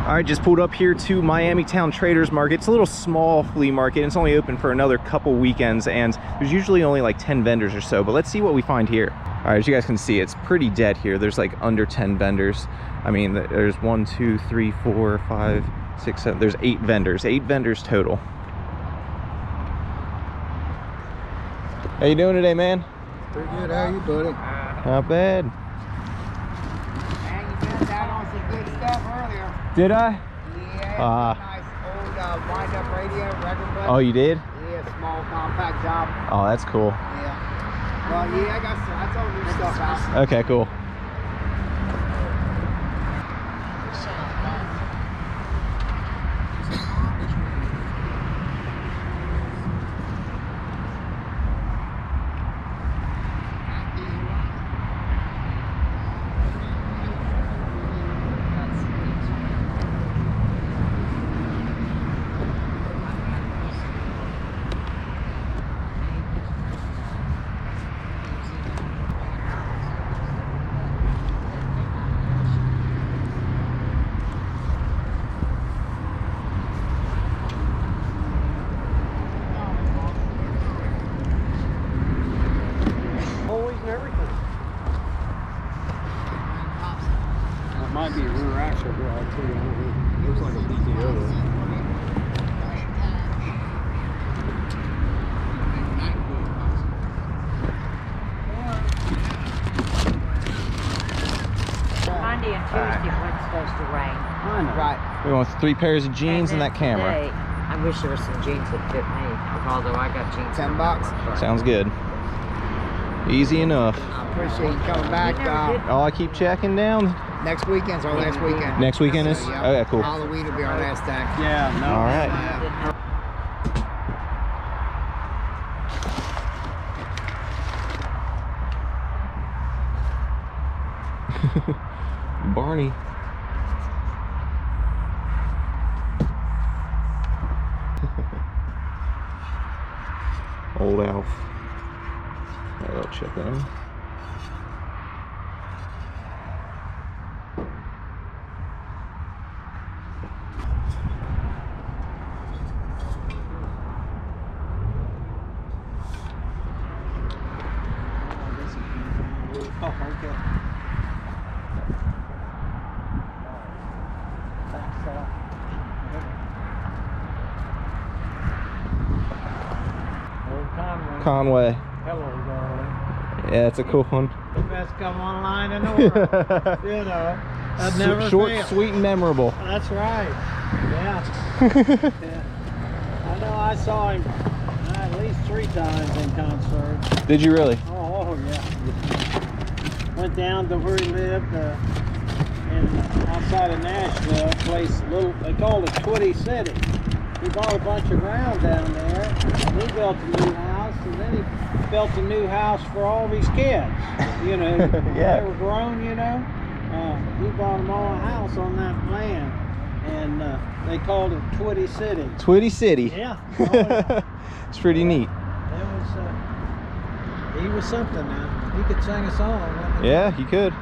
All right, just pulled up here to Miami Town Traders Market. It's a little small flea market. It's only open for another couple weekends, and there's usually only like 10 vendors or so, but let's see what we find here. All right, as you guys can see, it's pretty dead here. There's like under 10 vendors. I mean, there's 1, 2, 3, 4, 5, 6, 7. There's 8 vendors total. How you doing today, man? Pretty good. How you doing? Not bad. Man, you missed out on some good stuff earlier. Did I? Yeah, nice old wind-up radio record player. Oh, you did? Yeah, small compact job. Oh, that's cool. Yeah. Well, yeah, I got some new stuff out. Okay, cool. Might be a rear axle drive too. Looks like a PTO. Monday and Tuesday wasn't supposed to rain. Right. We want 3 pairs of jeans and that camera. Today, I wish there were some jeans that fit me, although I got jeans. $10. Sounds good. Easy enough. I appreciate you coming back. Oh, I keep checking down. Next weekend's our last weekend. Next weekend is? Yeah. Okay, cool. Halloween will be our last time. Yeah, no. All right. Barney. Old Alf. I'll check that in. Oh, okay. Conway. Hello, darling. Yeah, it's a cool one. The best come online in the world. You know, I've never Short, failed. sweet, and memorable. That's right. Yeah. Yeah. I know I saw him at least 3 times in concert. Did you really? Oh, yeah. Went down to where he lived outside of Nashville, a place they called it Twitty City. He bought a bunch of ground down there, and he built a new house, and then he built a new house for all of his kids. You know, yeah. They were grown, you know. He bought them all a house on that land, and they called it Twitty City. Twitty City. Yeah. Oh, yeah. It's pretty neat. It was, he was something now. He could sing a song. Yeah, he could.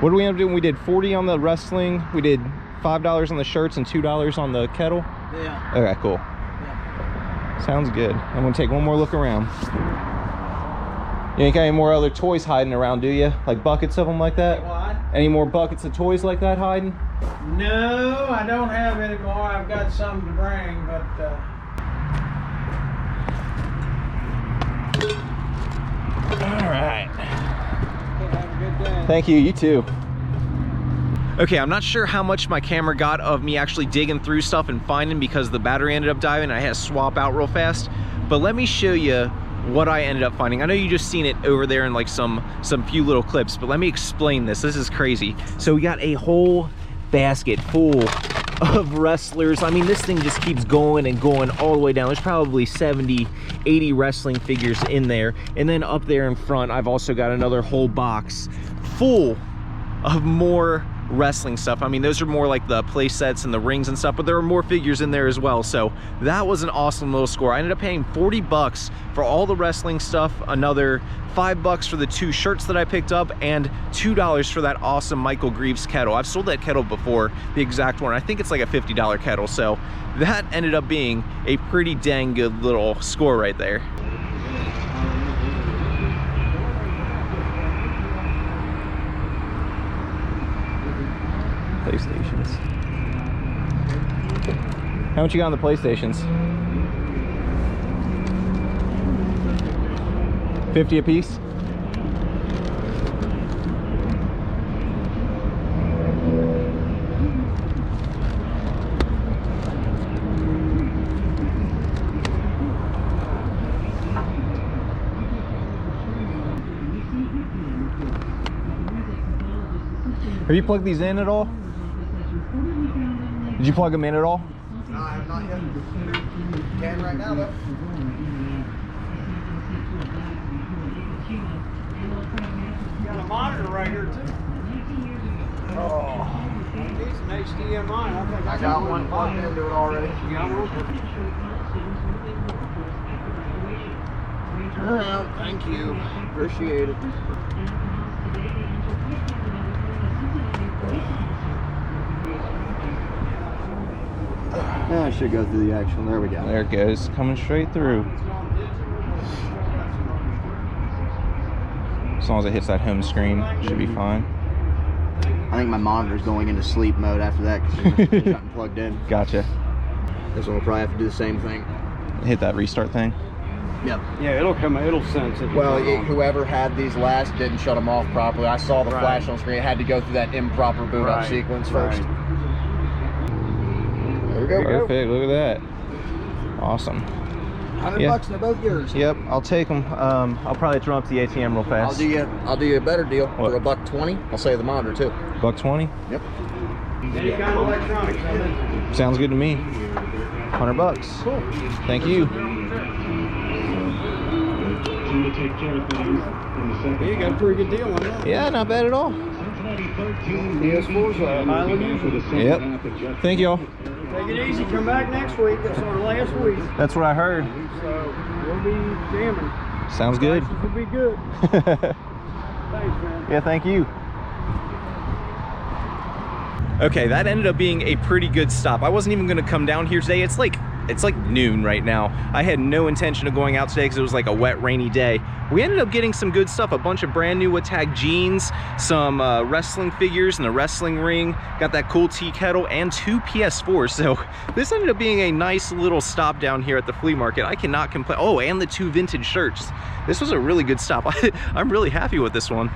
What did we end up doing? We did 40 on the wrestling. We did $5 on the shirts and $2 on the kettle. Yeah. Okay, cool. Yeah. Sounds good. I'm gonna take one more look around. You ain't got any more other toys hiding around, do you? Like buckets of them like that? What? Any more buckets of toys like that hiding? No, I don't have any more. I've got some to bring, but All right. have a good day. Thank you, you too. Okay, I'm not sure how much my camera got of me actually digging through stuff and finding because the battery ended up dying and I had to swap out real fast. But let me show you what I ended up finding. I know you just seen it over there in like some few little clips, but let me explain this. This is crazy. So we got a whole basket full of wrestlers. I mean, this thing just keeps going and going all the way down. There's probably 70, 80 wrestling figures in there. And then up there in front, I've also got another whole box full of more wrestling stuff. I mean, those are more like the play sets and the rings and stuff, but there are more figures in there as well. So that was an awesome little score. I ended up paying 40 bucks for all the wrestling stuff, another $5 for the 2 shirts that I picked up, and $2 for that awesome Michael Greaves kettle. I've sold that kettle before, the exact one. I think it's like a $50 kettle. So that ended up being a pretty dang good little score right there. PlayStations. How much you got on the PlayStations? 50 a piece? Have you plugged these in at all? Did you plug them in at all? No, I have not yet. Can right now though. Got a monitor right here too. Oh, Needs an HDMI. I got one plugged into it already. You got one? Oh, thank you. Appreciate it. I should go through the action. There we go. There it goes, coming straight through. As long as it hits that home screen, should be fine. I think my monitor's going into sleep mode after that because it's not plugged in. Gotcha. This one will probably have to do the same thing. Hit that restart thing. Yep. Yeah, it'll come. It'll sense it. Well, whoever had these last didn't shut them off properly. I saw the flash on screen. It had to go through that improper boot up sequence first. There we go. Perfect, look at that. Awesome. 100 bucks, they're both yours. Yep, I'll take them. I'll probably throw them up to the ATM real fast. I'll do you a better deal. What? For $1.20. I'll save the monitor too. $1.20? Yep. Any kind of electronics. Sounds good to me. 100 bucks. Cool. Thank you. You got a pretty good deal on that. Yeah, not bad at all. PS4's highly usual. Yep. Thank y'all. Take it easy. Come back next week. That's our last week. That's what I heard. So we'll be jamming. Sounds good. Prices will be good. Thanks, man. Yeah, thank you. Okay, that ended up being a pretty good stop. I wasn't even gonna come down here today. It's like noon right now. I had no intention of going out today because it was like a wet, rainy day. We ended up getting some good stuff, a bunch of brand new Attack jeans, some wrestling figures and a wrestling ring, got that cool tea kettle and 2 PS4s. So this ended up being a nice little stop down here at the flea market. I cannot complain. Oh, and the 2 vintage shirts. This was a really good stop. I'm really happy with this one.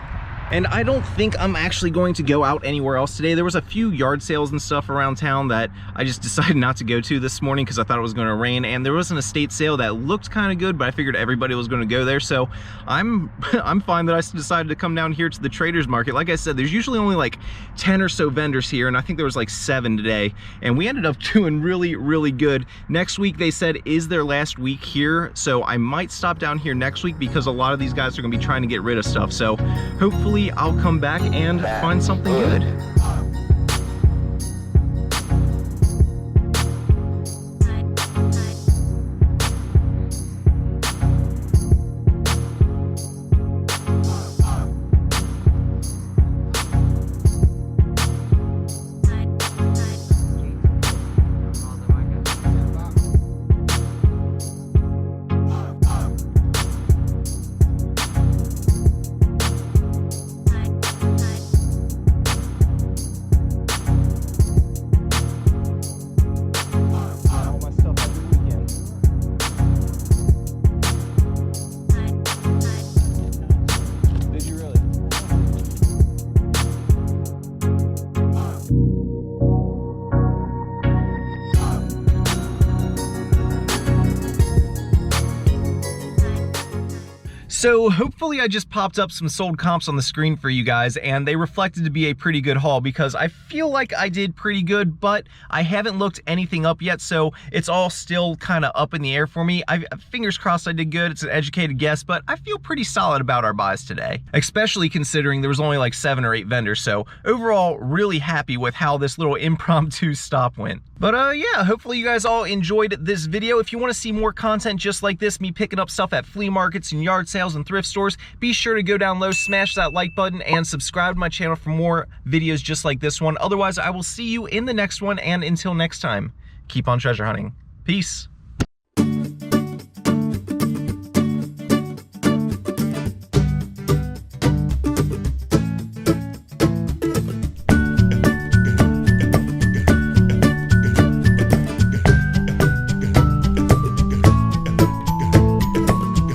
And I don't think I'm actually going to go out anywhere else today. There was a few yard sales and stuff around town that I just decided not to go to this morning because I thought it was going to rain, and there was an estate sale that looked kind of good, but I figured everybody was going to go there. So I'm fine that I decided to come down here to the traders market. Like I said, there's usually only like 10 or so vendors here, and I think there was like 7 today, and we ended up doing really, really good. Next week, they said, is their last week here, so I might stop down here next week because a lot of these guys are going to be trying to get rid of stuff. So hopefully I'll come back and find something good. So hopefully I just popped up some sold comps on the screen for you guys, and they reflected to be a pretty good haul, because I feel like I did pretty good, but I haven't looked anything up yet, so it's all still kind of up in the air for me. Fingers crossed I did good. It's an educated guess, but I feel pretty solid about our buys today, especially considering there was only like 7 or 8 vendors. So overall, really happy with how this little impromptu stop went. But yeah, hopefully you guys all enjoyed this video. If you want to see more content just like this, me picking up stuff at flea markets and yard sales and thrift stores, be sure to go down low, smash that like button, and subscribe to my channel for more videos just like this one. Otherwise, I will see you in the next one, and until next time, keep on treasure hunting. Peace.